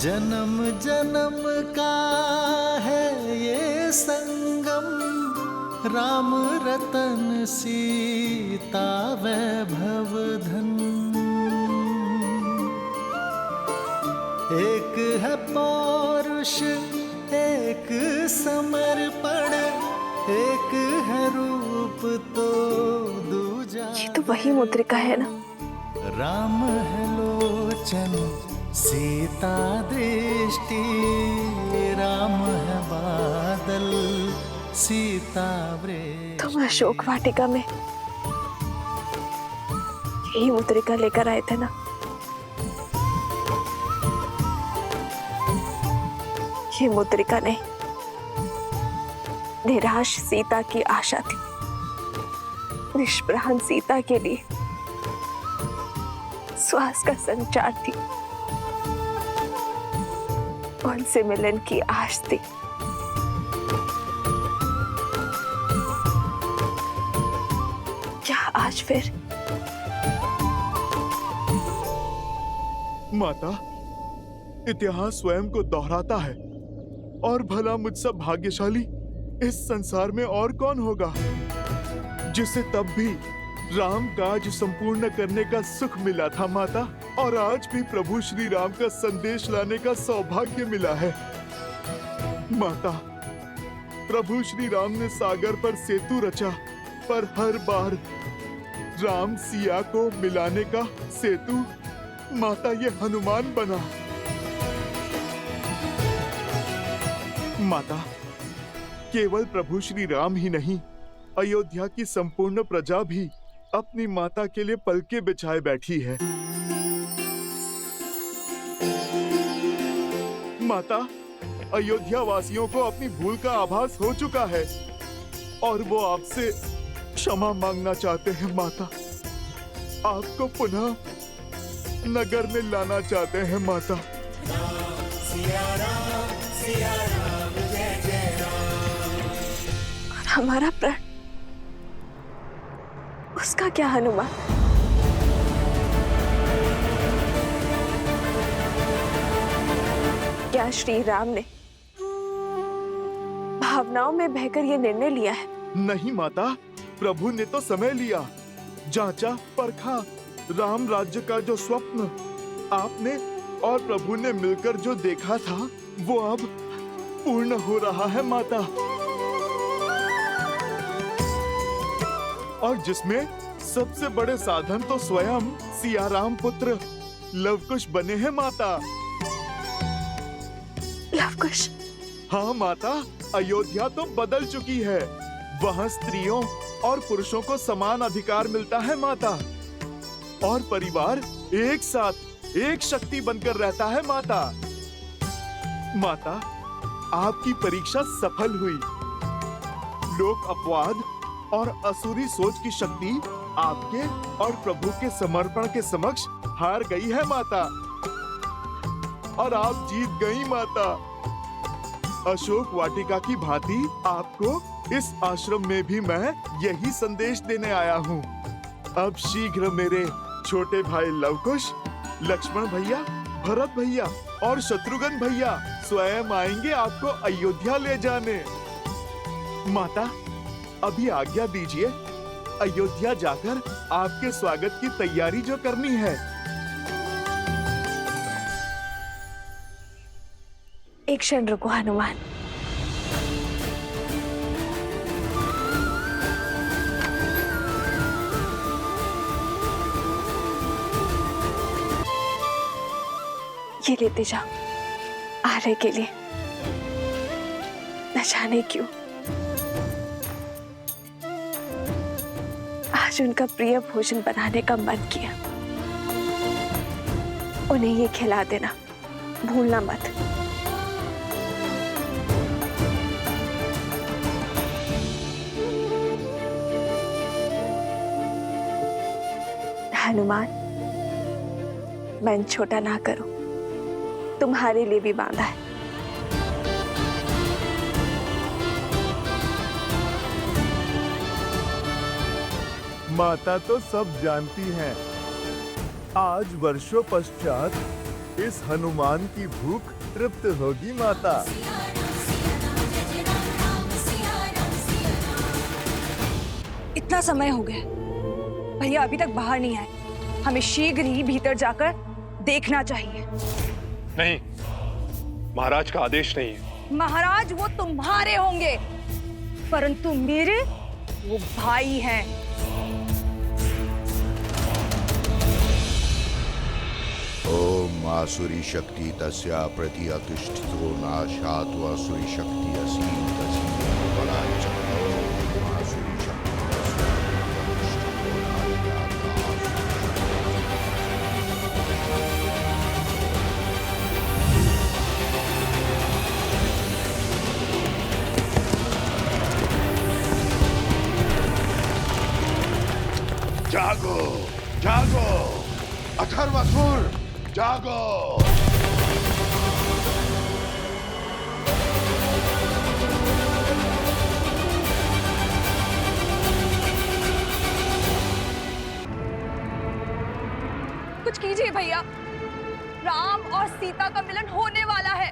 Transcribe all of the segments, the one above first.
जन्म जन्म का है ये संगम, राम रतन सीता वैभव धन। एक है पौरुष एक समर्पण, एक है रूप तो दूजा। ये तो वही मुद्रिका है ना? राम है लोचन सीता दृष्टि, राम है बादल सीता वृष्टि। तुम अशोक वाटिका में यही मुद्रिका लेकर आए थे ना? ये मुद्रिका नहीं, निराश सीता की आशा थी, निष्प्राण सीता के लिए श्वास का संचार थी, उनसे मिलन की आश थी। क्या आज फिर? माता, इतिहास स्वयं को दोहराता है और भला मुझसे भाग्यशाली इस संसार में और कौन होगा जिसे तब भी राम काज संपूर्ण करने का सुख मिला था माता, और आज भी प्रभु श्री राम का संदेश लाने का सौभाग्य मिला है। माता, प्रभु श्री राम ने सागर पर सेतु रचा, पर हर बार राम सिया को मिलाने का सेतु माता ये हनुमान बना। माता, केवल प्रभु श्री राम ही नहीं, अयोध्या की संपूर्ण प्रजा भी अपनी माता के लिए पलके बिछाए बैठी है। माता, अयोध्या वासियों को अपनी भूल का आभास हो चुका है और वो आपसे क्षमा मांगना चाहते हैं। माता, आपको पुनः नगर में लाना चाहते हैं। माता, और हमारा प्रण, उसका क्या हनुमान? क्या श्री राम ने भावनाओं में बहकर ये निर्णय लिया है? नहीं माता, प्रभु ने तो समय लिया, जांचा परखा। राम राज्य का जो स्वप्न आपने और प्रभु ने मिलकर जो देखा था, वो अब पूर्ण हो रहा है माता, और जिसमें सबसे बड़े साधन तो स्वयं सियाराम पुत्र लवकुश बने हैं माता। लवकुश? हाँ माता, अयोध्या तो बदल चुकी है। वहाँ स्त्रियों और पुरुषों को समान अधिकार मिलता है माता, और परिवार एक साथ एक शक्ति बनकर रहता है माता। माता, आपकी परीक्षा सफल हुई। लोक अपवाद और असुरी सोच की शक्ति आपके और प्रभु के समर्पण के समक्ष हार गई है माता, और आप जीत गई माता। अशोक वाटिका की भांति आपको इस आश्रम में भी मैं यही संदेश देने आया हूँ। अब शीघ्र मेरे छोटे भाई लवकुश, लक्ष्मण भैया, भरत भैया और शत्रुघ्न भैया स्वयं आएंगे आपको अयोध्या ले जाने। माता, अभी आज्ञा दीजिए, अयोध्या जाकर आपके स्वागत की तैयारी जो करनी है। एक क्षण रुको हनुमान। ये लेते जाओ आर्य के लिए। न जाने क्यों आज उनका प्रिय भोजन बनाने का मन किया। उन्हें ये खिला देना, भूलना मत। हनुमान, मन छोटा ना करो, तुम्हारे लिए भी बांधा है। माता तो सब जानती हैं। आज वर्षों पश्चात इस हनुमान की भूख तृप्त होगी माता। इतना समय हो गया, भैया अभी तक बाहर नहीं आए। हमें शीघ्र ही भीतर जाकर देखना चाहिए। नहीं, महाराज का आदेश नहीं है। महाराज वो तुम्हारे होंगे, परंतु मेरे वो भाई हैं। ओम आसुरी शक्ति तस्या प्रति अतिष्ठितो नाशात् आसुरी शक्ति असीम तसीम बलाच। ओम आसुरी शक्ति तस्या प्रति अतिष्ठितो नाशात्। जागो जागो अथर्वासुर, जागो। कुछ कीजिए भैया, राम और सीता का मिलन होने वाला है।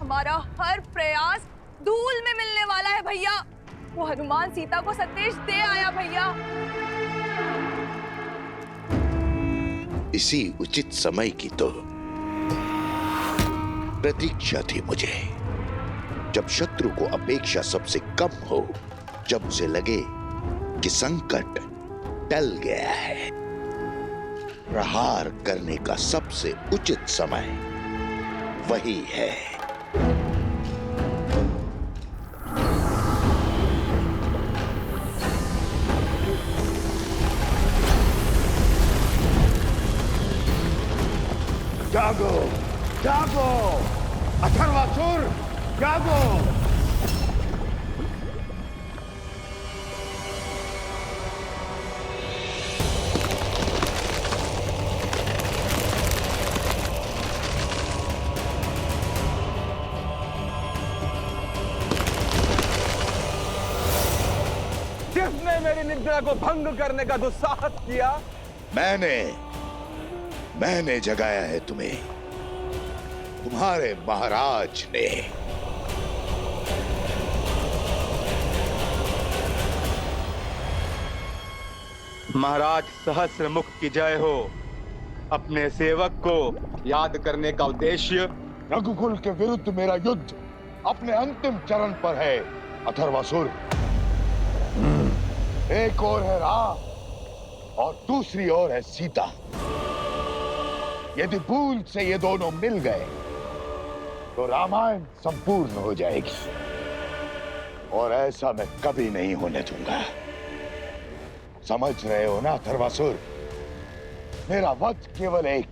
हमारा हर प्रयास धूल में मिलने वाला है भैया। वो हनुमान सीता को संदेश दे आया भैया। इसी उचित समय की तो प्रतीक्षा थी मुझे, जब शत्रु को अपेक्षा सबसे कम हो, जब से लगे कि संकट टल गया है। प्रहार करने का सबसे उचित समय वही है। जागो जागो अथर्वासुर, जागो। किसने मेरी निद्रा को भंग करने का दुस्साहस किया? मैंने जगाया है तुम्हें, तुम्हारे महाराज ने। महाराज सहस्र मुख की जय हो। अपने सेवक को याद करने का उद्देश्य रघुकुल के विरुद्ध मेरा युद्ध अपने अंतिम चरण पर है अथर्वासुर। एक ओर है राम और दूसरी ओर है सीता। यदि भूल से ये दोनों मिल गए तो रामायण संपूर्ण हो जाएगी, और ऐसा मैं कभी नहीं होने दूंगा। समझ रहे हो ना अथर्वासुर? मेरा वध केवल एक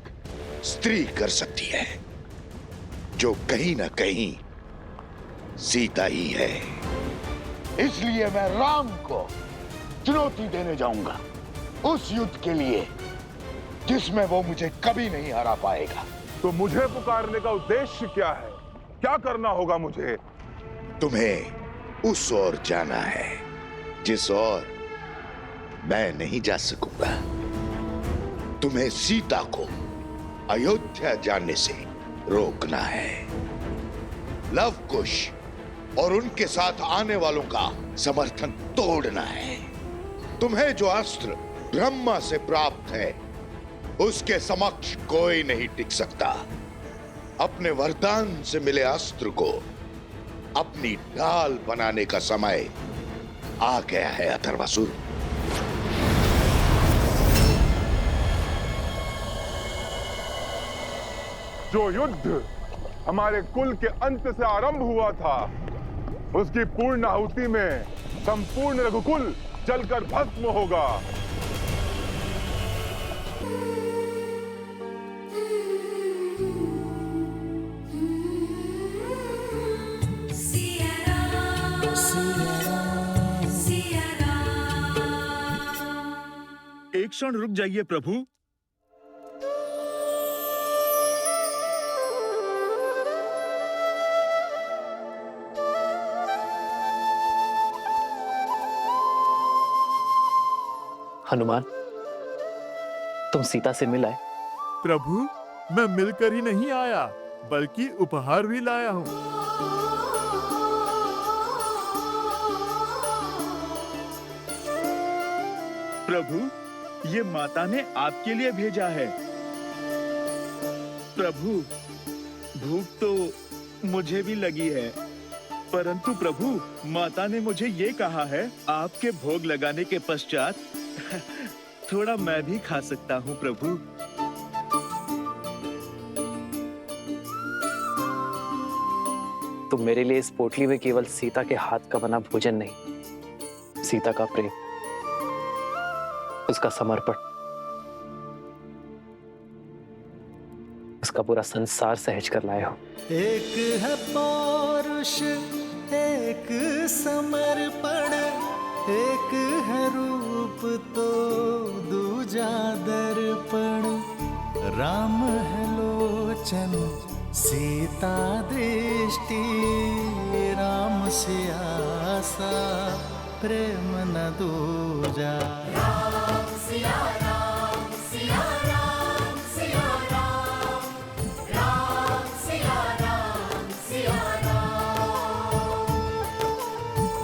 स्त्री कर सकती है, जो कहीं ना कहीं सीता ही है। इसलिए मैं राम को चुनौती देने जाऊंगा, उस युद्ध के लिए जिसमें वो मुझे कभी नहीं हरा पाएगा। तो मुझे पुकारने का उद्देश्य क्या है? क्या करना होगा मुझे? तुम्हें उस ओर जाना है जिस ओर मैं नहीं जा सकूंगा। तुम्हें सीता को अयोध्या जाने से रोकना है। लव कुश और उनके साथ आने वालों का समर्थन तोड़ना है। तुम्हें जो अस्त्र ब्रह्मा से प्राप्त है, उसके समक्ष कोई नहीं टिक सकता। अपने वरदान से मिले अस्त्र को अपनी ढाल बनाने का समय आ गया है अथर्वासुर। जो युद्ध हमारे कुल के अंत से आरंभ हुआ था, उसकी पूर्ण आहुति में संपूर्ण रघुकुल जलकर भस्म होगा। एक क्षण रुक जाइए प्रभु। हनुमान, तुम सीता से मिल आए। प्रभु, मैं मिलकर ही नहीं आया, बल्कि उपहार भी लाया हूँ। प्रभु, ये माता ने आपके लिए भेजा है। प्रभु, भूख तो मुझे भी लगी है, परंतु प्रभु, माता ने मुझे ये कहा है, आपके भोग लगाने के पश्चात थोड़ा मैं भी खा सकता हूँ प्रभु। तुम मेरे लिए इस पोटली में केवल सीता के हाथ का बना भोजन नहीं, सीता का प्रेम, उसका समर्पण, उसका पूरा संसार सहज कर लाए हो। एक है पौरुष, एक समर्पण, एक है रूप तो दूजा दर्पण। राम है लोचन सीता दृष्टि, राम से आसा प्रेम न दूजा। राम सिया राम सिया राम सिया राम, राम सिया राम सिया राम,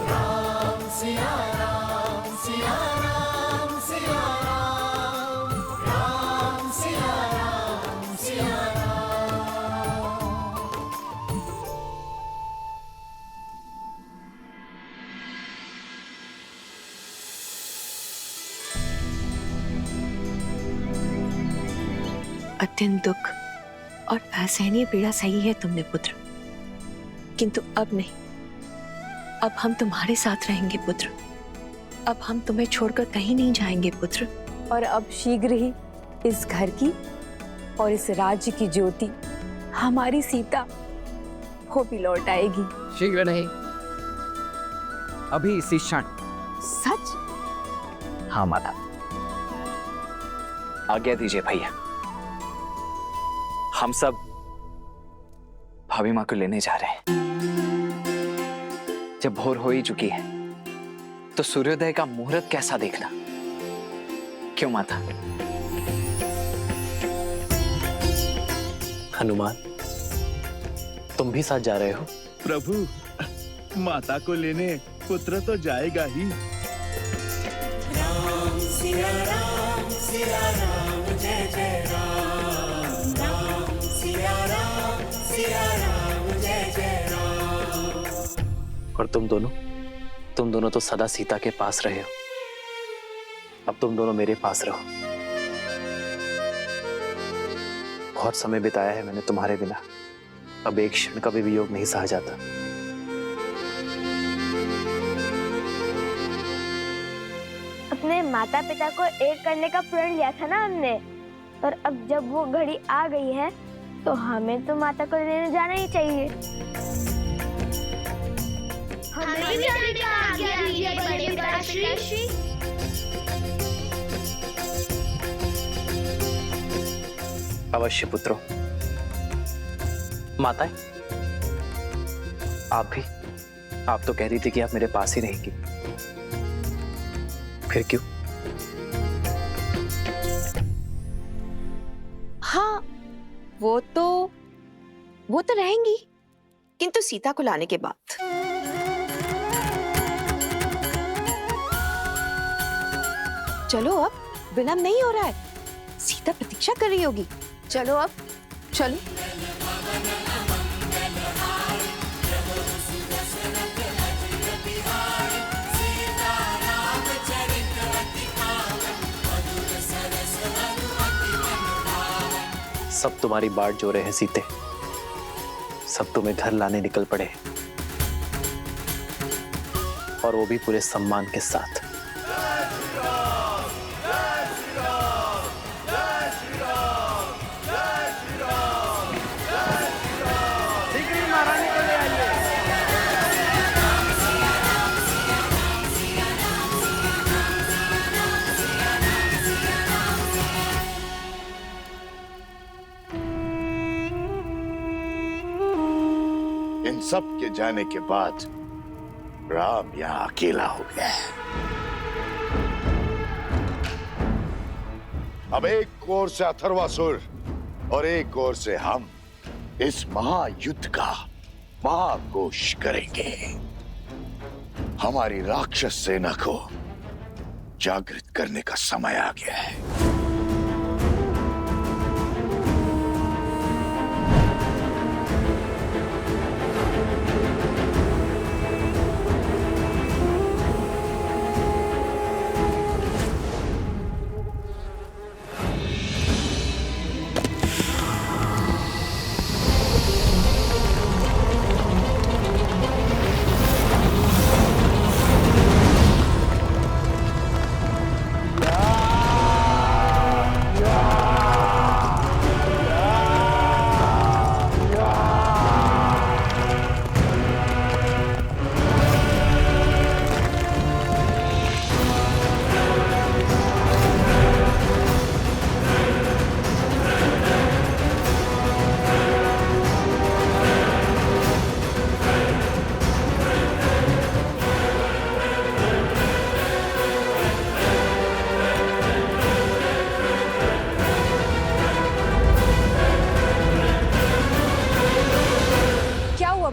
राम सिया राम सिया राम सिया राम, राम सिया राम सिया राम। अत्यंत दुख और असहनीय पीड़ा सही है तुमने पुत्र, किंतु अब नहीं, अब हम तुम्हारे साथ रहेंगे पुत्र, अब हम तुम्हें छोड़कर कहीं नहीं जाएंगे पुत्र। और अब शीघ्र ही इस घर की और इस राज्य की ज्योति हमारी सीता वो भी लौट आएगी। शीघ्र नहीं, अभी इसी क्षण। सच? हाँ माता, आज्ञा दीजिए भैया, हम सब भाभी माँ को लेने जा रहे हैं। जब भोर हो ही चुकी है तो सूर्योदय का मुहूर्त कैसा देखना, क्यों माता? हनुमान, तुम भी साथ जा रहे हो? प्रभु, माता को लेने पुत्र तो जाएगा ही। राम सिया राम जय जय राम, राम सिया राम जय जय राम। और तुम दोनों तो सदा सीता के पास रहे हो, अब तुम दोनों मेरे पास रहो। बहुत समय बिताया है मैंने तुम्हारे बिना, अब एक क्षण का भी वियोग नहीं सहा जाता। अपने माता पिता को एक करने का प्रण लिया था ना हमने, और अब जब वो घड़ी आ गई है तो हमें तो माता को लेने जाना ही चाहिए। हमें भी जाने का आज्ञा दीजिए बड़े पिताश्री। अवश्य पुत्रों। माताएं, आप तो कह रही थी कि आप मेरे पास ही रहेंगी, फिर क्यों? हाँ, वो तो रहेंगी, किंतु सीता को लाने के बाद। चलो अब, विलंब नहीं हो रहा है, सीता प्रतीक्षा कर रही होगी। चलो अब, चलो। सब तुम्हारी बाट जो रहे हैं सीते, सब तुम्हें घर लाने निकल पड़े, और वो भी पूरे सम्मान के साथ। इन सब के जाने के बाद राम यहाँ अकेला हो गया है। अब एक ओर से अथर्वासुर और एक ओर से हम इस महायुद्ध का महाघोष करेंगे। हमारी राक्षस सेना को जागृत करने का समय आ गया है।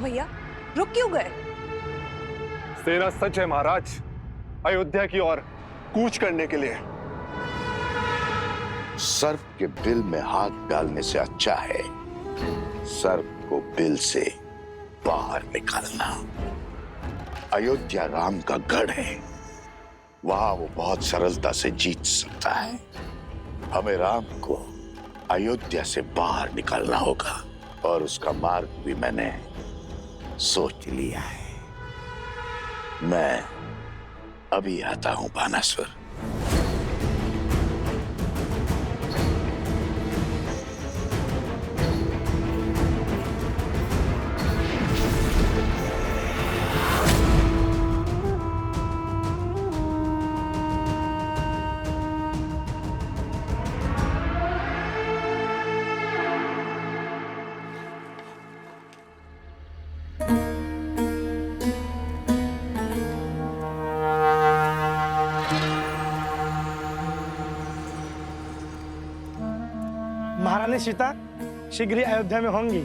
भैया रुक क्यों गए? सेना सच है महाराज, अयोध्या की ओर कूच करने के लिए। सर्प के बिल में हाथ डालने से अच्छा है सर्प को बिल से बाहर निकालना। अयोध्या राम का गढ़ है, वहां वो बहुत सरलता से जीत सकता है। हमें राम को अयोध्या से बाहर निकालना होगा और उसका मार्ग भी मैंने सोच लिया है। मैं अभी आता हूं बानासुर। महारानी सीता शीघ्र ही अयोध्या में होंगी।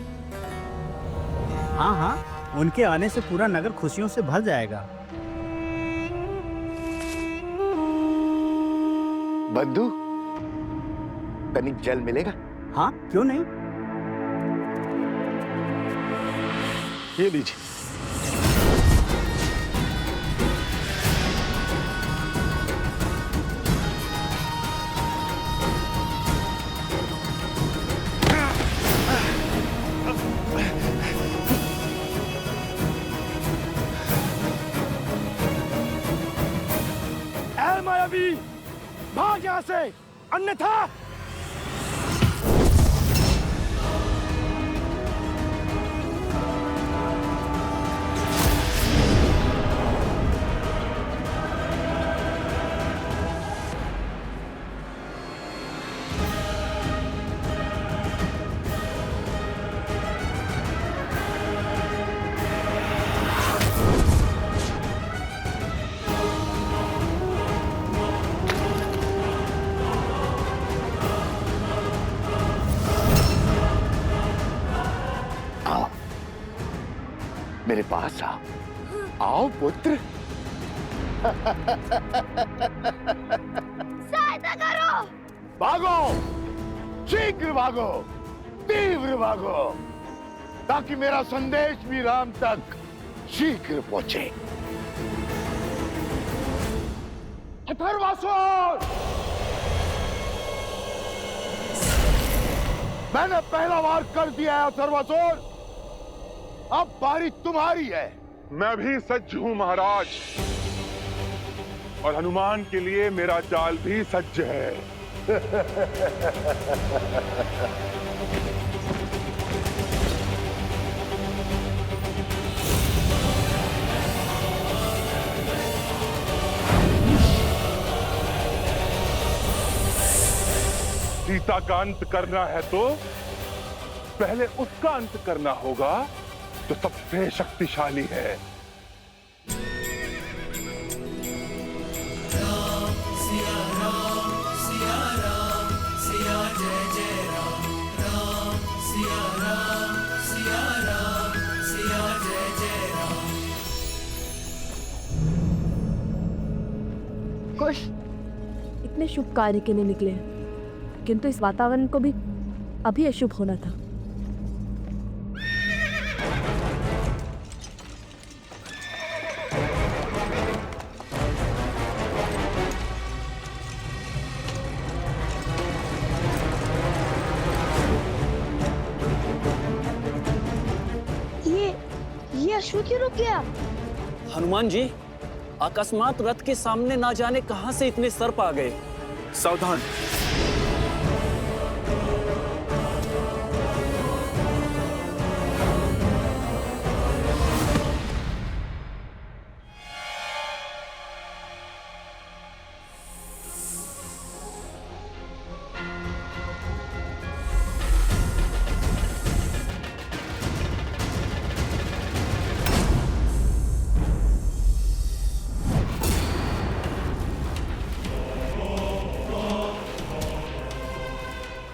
हाँ हाँ, उनके आने से पूरा नगर खुशियों से भर जाएगा। बंधु, तनिक जल मिलेगा? हाँ क्यों नहीं। ये लीजिए। मायावी, भाग यहाँ से, अन्यथा मेरे पास आओ। आओ पुत्र। सहायता करो। भागो, शीघ्र भागो, तीव्र भागो, ताकि मेरा संदेश भी राम तक शीघ्र पहुंचे। अथर्वासुर, मैंने पहला वार कर दिया है अथर्वासुर, अब बारी तुम्हारी है। मैं भी सज्ज हूं महाराज, और हनुमान के लिए मेरा जाल भी सज्ज है। सीता का अंत करना है तो पहले उसका अंत करना होगा जो सबसे शक्तिशाली है। सिया राम, सिया जय जय राम, राम अपने शुभ कार्य के लिए निकले हैं, किंतु इस वातावरण को भी अभी अशुभ होना था। ये अश्व क्यों रुक गया? हनुमान जी, अकस्मात रथ के सामने ना जाने कहां से इतने सर्प आ गए। सावधान।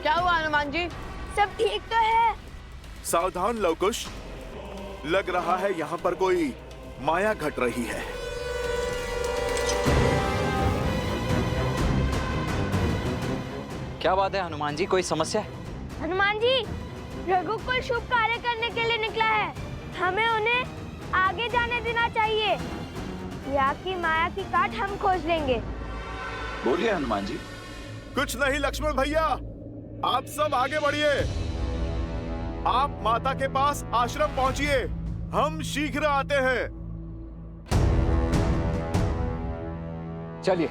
क्या हुआ हनुमान जी? सब ठीक तो है? सावधान लवकुश, लग रहा है यहाँ पर कोई माया घट रही है। क्या बात है हनुमान जी, कोई समस्या है? हनुमान जी, रघुकुल शुभ कार्य करने के लिए निकला है, हमें उन्हें आगे जाने देना चाहिए। या की माया की काट हम खोज लेंगे। बोलिए हनुमान जी। कुछ नहीं लक्ष्मण भैया, आप सब आगे बढ़िए। आप माता के पास आश्रम पहुंचिए, हम शीघ्र आते हैं। चलिए।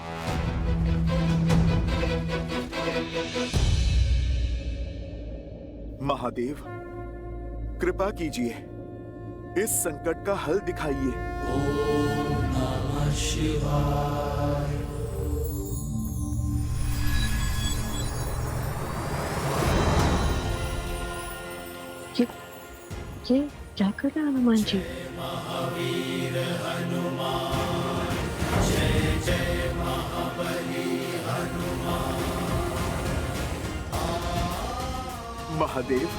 महादेव, कृपा कीजिए, इस संकट का हल दिखाइए। ओम नमः शिवाय। ये क्या कर रहा है हनुमान जी? महावीर हनुमान, जय जय महाबली हनुमान। महादेव,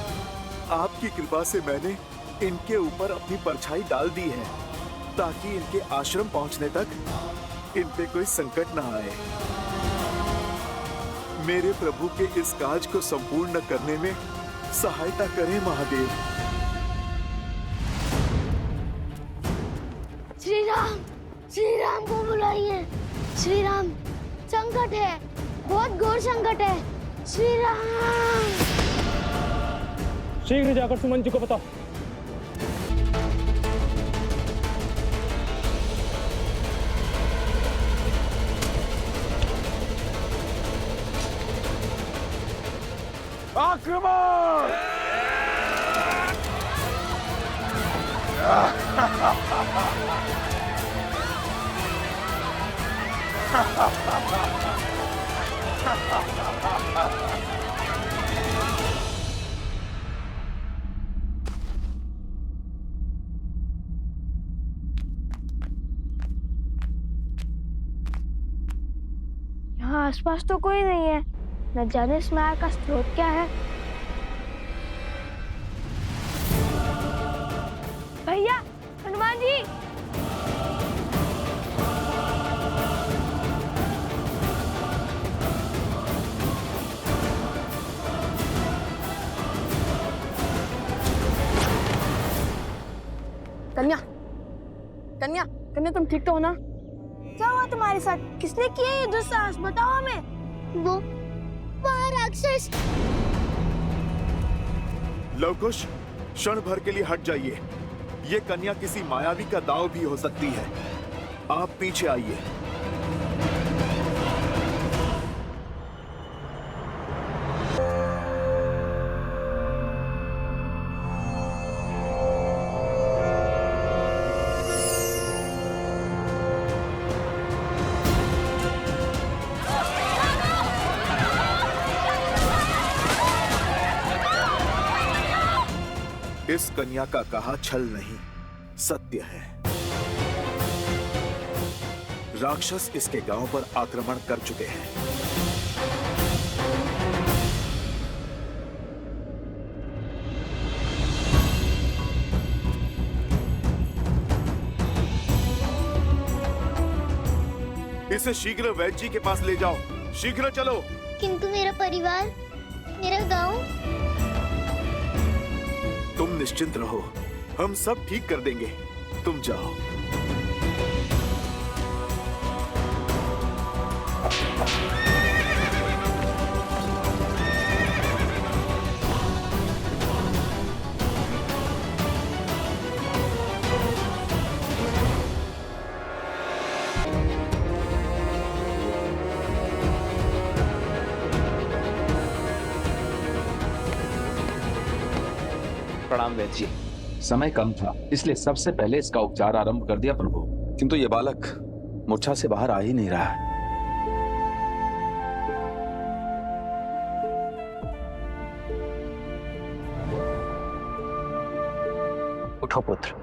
आपकी कृपा से मैंने इनके ऊपर अपनी परछाई डाल दी है, ताकि इनके आश्रम पहुंचने तक इन पे कोई संकट न आए। मेरे प्रभु के इस काज को संपूर्ण करने में सहायता करें महादेव। श्री राम को बुलाइए। श्री राम, संकट है, बहुत घोर संकट है। श्री राम। शीघ्र जाकर सुमन जी को बताओ। आक्रमण! यहाँ आसपास तो कोई नहीं है, न जाने इस माया का स्रोत क्या है। भैया, हनुमान जी, कन्या, कन्या, कन्या, तुम ठीक तो हो ना? क्या हुआ तुम्हारे साथ? किसने किया ये दुस्साहस? बताओ हमें। वो राक्षस। लवकुश, क्षण भर के लिए हट जाइए। ये कन्या किसी मायावी का दाव भी हो सकती है। आप पीछे आइए। इस कन्या का कहा छल नहीं, सत्य है। राक्षस इसके गांव पर आक्रमण कर चुके हैं। इसे शीघ्र वैद्य जी के पास ले जाओ। शीघ्र चलो। किंतु मेरा परिवार, मेरा गांव। तुम निश्चिंत रहो, हम सब ठीक कर देंगे। तुम जाओ। प्रणाम वैद्य जी। समय कम था, इसलिए सबसे पहले इसका उपचार आरंभ कर दिया प्रभु। किंतु ये बालक मूर्छा से बाहर आ ही नहीं रहा है। उठो पुत्र।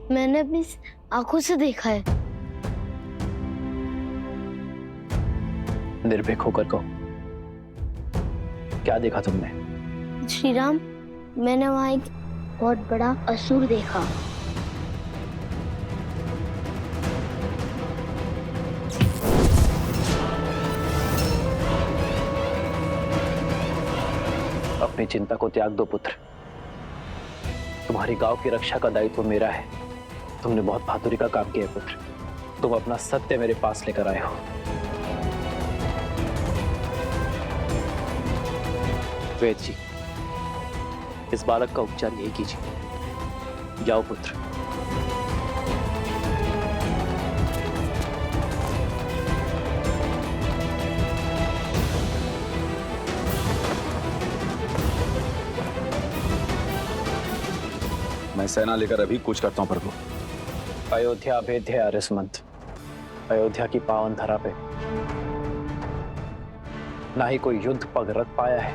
मैंने अपनी आंखों से देखा है। निर्भीक होकर कहो, क्या देखा तुमने? श्री राम, मैंने वहां एक बहुत बड़ा असुर देखा। अपनी चिंता को त्याग दो पुत्र। तुम्हारी गांव की रक्षा का दायित्व मेरा है। तुमने बहुत बहादुरी का काम किया पुत्र। तुम अपना सत्य मेरे पास लेकर आए हो। वैद्य जी, इस बालक का उपचार यही कीजिए। जाओ पुत्र। मैं सेना लेकर अभी कूच करता हूं प्रभु। अयोध्या भेद्य है आर्यसमंत। अयोध्या की पावन धरा पे ना ही कोई युद्ध पग रख पाया है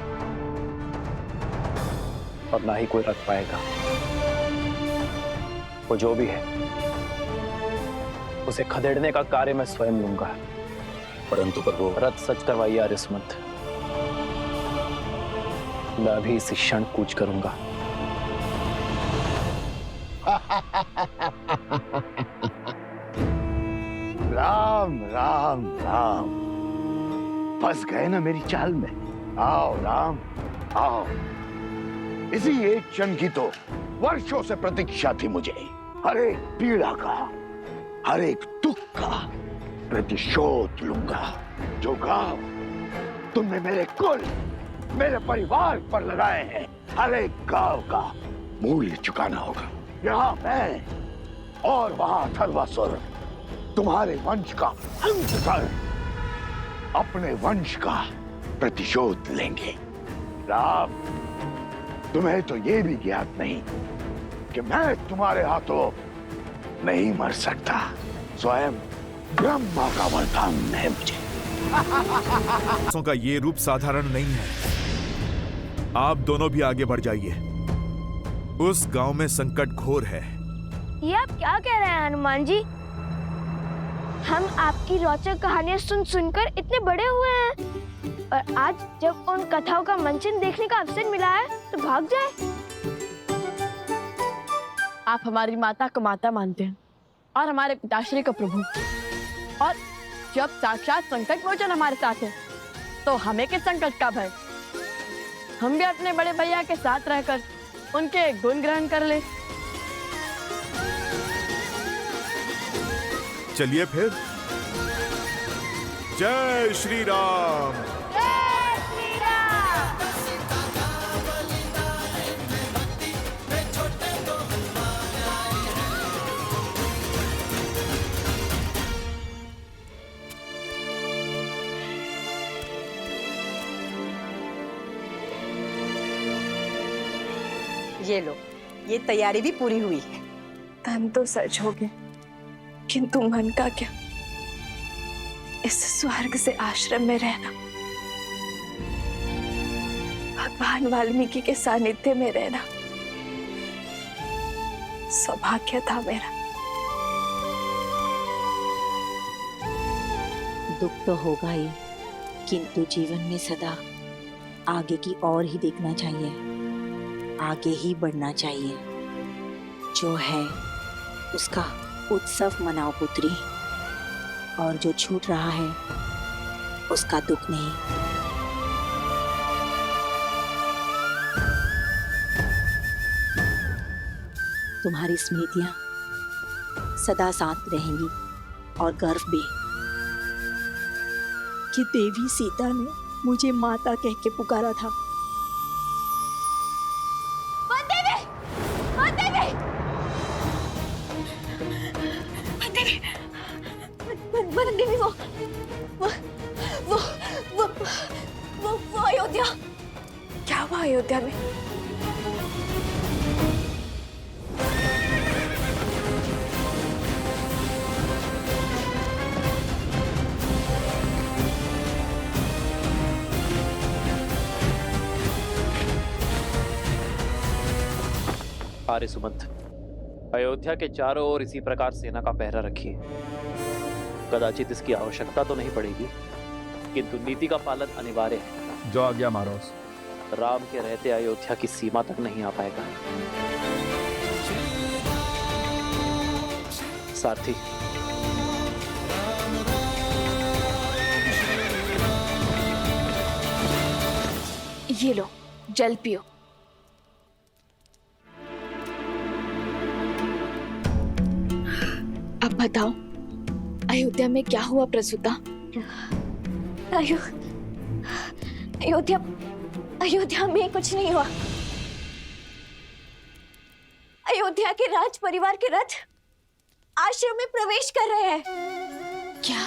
और ना ही कोई रख पाएगा। वो जो भी है उसे खदेड़ने का कार्य मैं स्वयं लूंगा। परंतु प्रभु, रथ सच करवाइए आर्यसमंत। मैं अभी इसी क्षण कूच करूंगा। राम राम राम, फंस गए ना मेरी चाल में। आओ राम आओ। इसी एक क्षण की तो वर्षों से प्रतीक्षा थी मुझे। हर एक पीड़ा का, हर एक दुख का प्रतिशोध लूंगा। जो घाव तुमने मेरे कुल, मेरे परिवार पर लगाए हैं, हर एक घाव का मूल्य चुकाना होगा। यहाँ मैं और वहां अथर्वासुर तुम्हारे वंश का अंत कर अपने वंश का प्रतिशोध लेंगे। राम, तुम्हें तो ये भी ज्ञात नहीं कि मैं तुम्हारे हाथों नहीं मर सकता। स्वयं ब्रह्मा का वरदान है मुझे। का ये रूप साधारण नहीं है। आप दोनों भी आगे बढ़ जाइए। उस गांव में संकट घोर है। ये आप क्या कह रहे हैं हनुमान जी? हम आपकी रोचक कहानियां सुन सुनकर इतने बड़े हुए हैं और आज जब उन कथाओं का मंचन देखने का अवसर मिला है तो भाग जाए। आप हमारी माता को माता मानते हैं और हमारे पिताश्री को प्रभु, और जब साक्षात संकट मोचन हमारे साथ है तो हमें किस संकट का भय? हम भी अपने बड़े भैया के साथ रहकर उनके गुण ग्रहण कर ले। चलिए फिर। जय श्री राम। जय श्री राम। ये लो, ये तैयारी भी पूरी हुई है। तन तो सच हो गए, किंतु मन का क्या? इस स्वर्ग से आश्रम में रहना, भगवान वाल्मीकि के सानिध्य में रहना सौभाग्य था मेरा। दुख तो होगा ही, किंतु जीवन में सदा आगे की ओर ही देखना चाहिए, आगे ही बढ़ना चाहिए। जो है उसका उत्सव मनाओ पुत्री, और जो छूट रहा है उसका दुख नहीं। तुम्हारी स्मृतियां सदा साथ रहेंगी, और गर्व भी कि देवी सीता ने मुझे माता कह के पुकारा था। देवी वो अयोध्या। क्या हुआ अयोध्या में? आर्य सुमंत, अयोध्या के चारों ओर इसी प्रकार सेना का पहरा रखिए। कदाचित इसकी आवश्यकता तो नहीं पड़ेगी, किंतु नीति का पालन अनिवार्य है। जो आज्ञा महाराज। राम के रहते अयोध्या की सीमा तक नहीं आ पाएगा। सारथी, ये लो, जल पियो। अब बताओ, अयोध्या में क्या हुआ प्रसूता? अयोध्या में कुछ नहीं हुआ। अयोध्या के राज परिवार के रथ आश्रम में प्रवेश कर रहे हैं। क्या?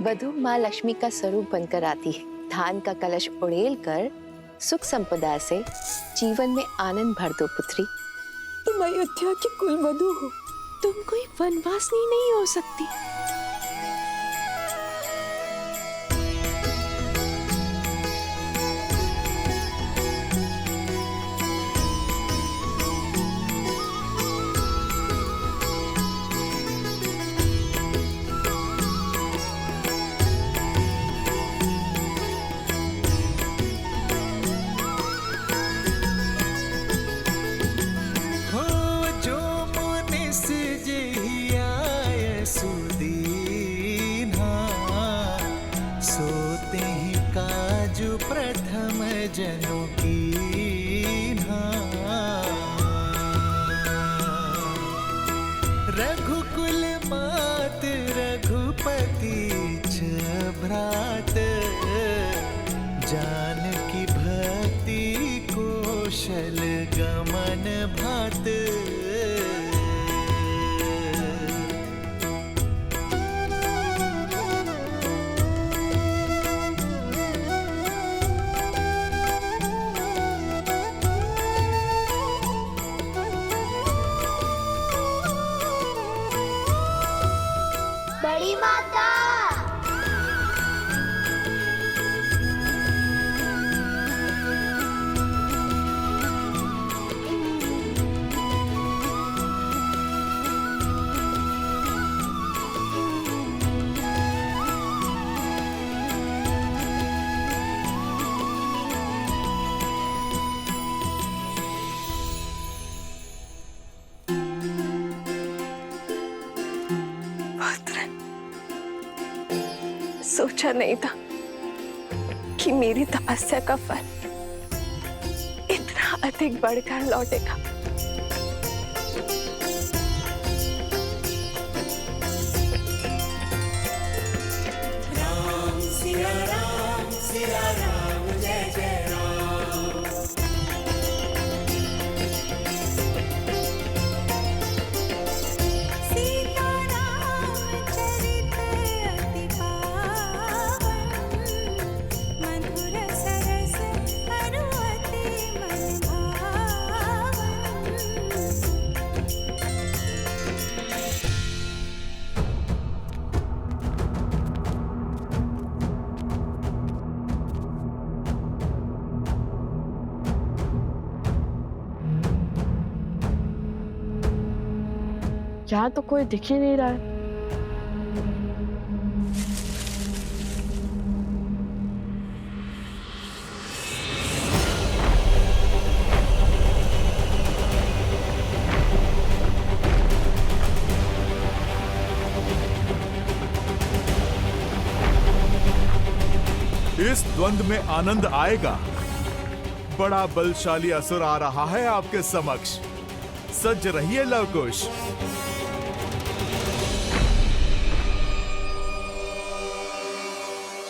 वधू माँ लक्ष्मी का स्वरूप बनकर आती है। धान का कलश उड़ेल कर सुख संपदा से जीवन में आनंद भर दो पुत्री। तुम अयोध्या की कुलवधू हो, तुम कोई वनवासिनी नहीं हो सकती। जनों की रघुकुल मात रघुपति भ्रात जानकी भक्ति कौशल गमन भात बड़ी माता। सोचा नहीं था कि मेरी तपस्या का फल इतना अधिक बढ़कर लौटेगा। यहाँ तो कोई दिख ही नहीं रहा है। इस द्वंद्व में आनंद आएगा। बड़ा बलशाली असुर आ रहा है आपके समक्ष। सज रहिए लवकुश।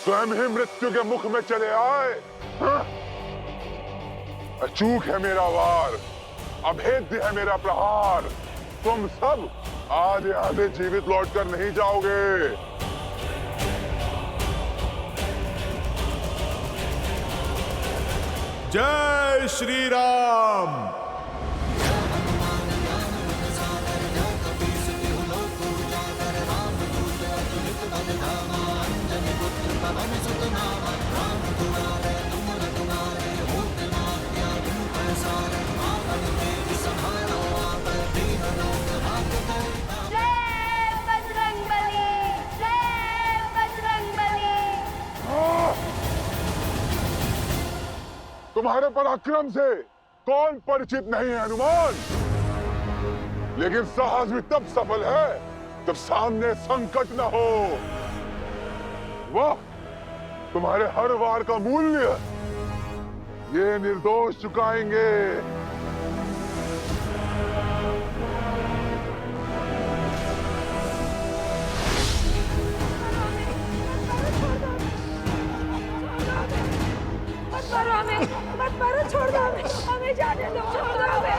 स्वयं ही मृत्यु के मुख में चले आए। हाँ? अचूक है मेरा वार, अभेद्य है मेरा प्रहार। तुम सब आज यहाँ से जीवित लौटकर नहीं जाओगे। जय श्री राम। तुम्हारे पराक्रम से कौन परिचित नहीं है हनुमान, लेकिन साहस भी तब सफल है जब सामने संकट न हो। वाह, तुम्हारे हर वार का मूल्य ये निर्दोष चुकाएंगे। मत मारो, छोड़ दो हमें जाने दो, छोड़ दो हमें।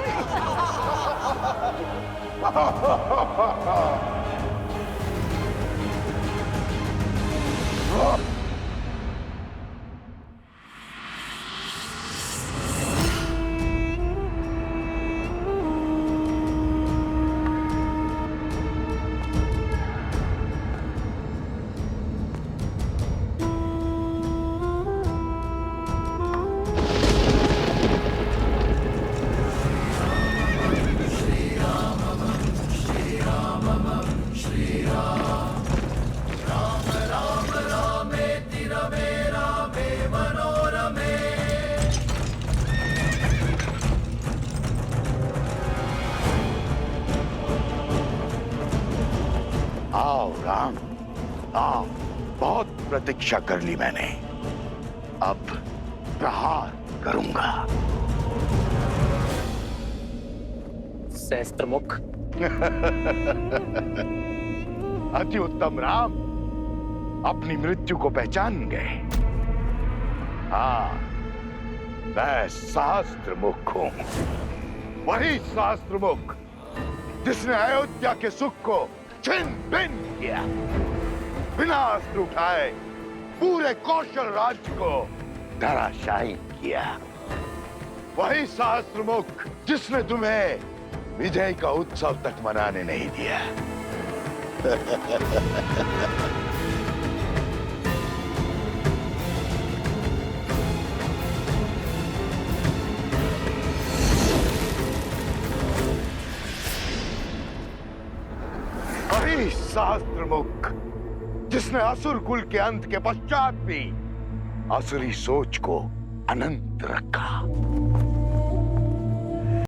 आओ राम, आओ। बहुत प्रतीक्षा कर ली मैंने, अब प्रहार करूंगा। सहस्त्रमुख। अति उत्तम राम, अपनी मृत्यु को पहचान गए। हाँ, मैं सहस्त्रमुख हूं, वही सहस्त्रमुख जिसने अयोध्या के सुख को छिन भिन्न किया, बिना अस्त्र उठाए पूरे कौशल राज्य को धराशायी किया। वही सहस्त्रमुख जिसने तुम्हें विजय का उत्सव तक मनाने नहीं दिया। वही सहस्त्रमुख जिसने असुर कुल के अंत के पश्चात भी असुरी सोच को अनंत रखा।